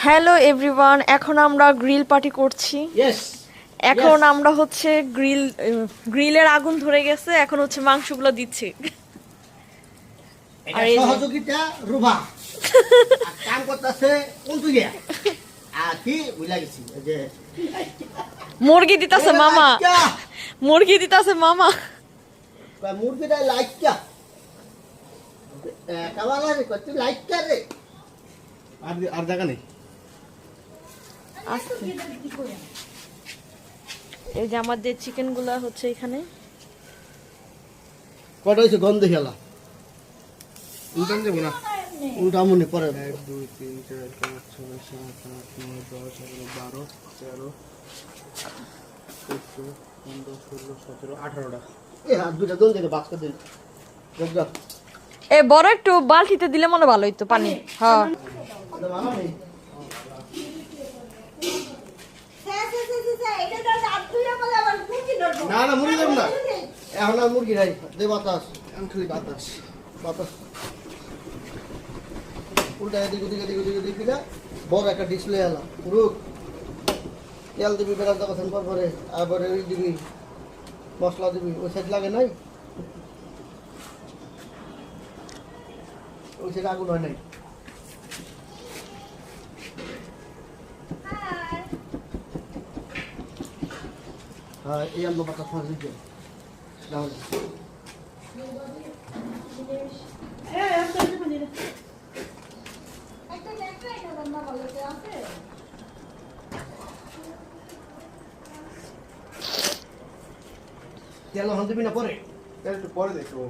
Hello everyone, এখন আমরা grill party করছি। এখন আমরা হচ্ছে গ্রিলের আগুন ধরে গেছে, এখন হচ্ছে মাংসগুলো দিচ্ছি। আর এই সহযোগিতা রুভা কাম করতেছে কোনতুলিয়া আর কি বুঝলা গেছি যে মুরগি দিতাছে মামা, মুরগি দিতাছে মামা। মুরগিটা লাইকা কাবালা রে কত লাইকা রে আর জায়গা নেই। এই যে আমাদের চিকেন গুলা হচ্ছে এখানে। কটা হয়েছে গন্ধ খেলা উল্টান যাবো না, উল্টা মনে পরে 1 2 3 4 5 6 7 8 9 10 11 12 13 14 15 16 17 18টা। এ হাত দুটা দন থেকে বাস করে দিন যা এ বড় একটু বালতিতে দিলে মনে ভালো হইতো পানি। হ্যাঁ মামা নেই না না মুরগি দেব না এখন আর মুরগি নাই দে বাতাস আমি খালি বাতাস বাতাস উল্টা এদিক ওদিক এদিক ওদিক এদিক দিলা বড় একটা ডিসপ্লে এলা রুক তেল দিবি বেড়াতে পাচ্ছেন পরে আবার ওই দিবি মশলা দিবি ওই সাইড লাগে নাই ওই সাইড আগুন হয় নাই হ্যাঁ এই আলো বাতাস মাছ দিতে তাহলে তেল হন দিবি না পরে একটু পরে দেখো।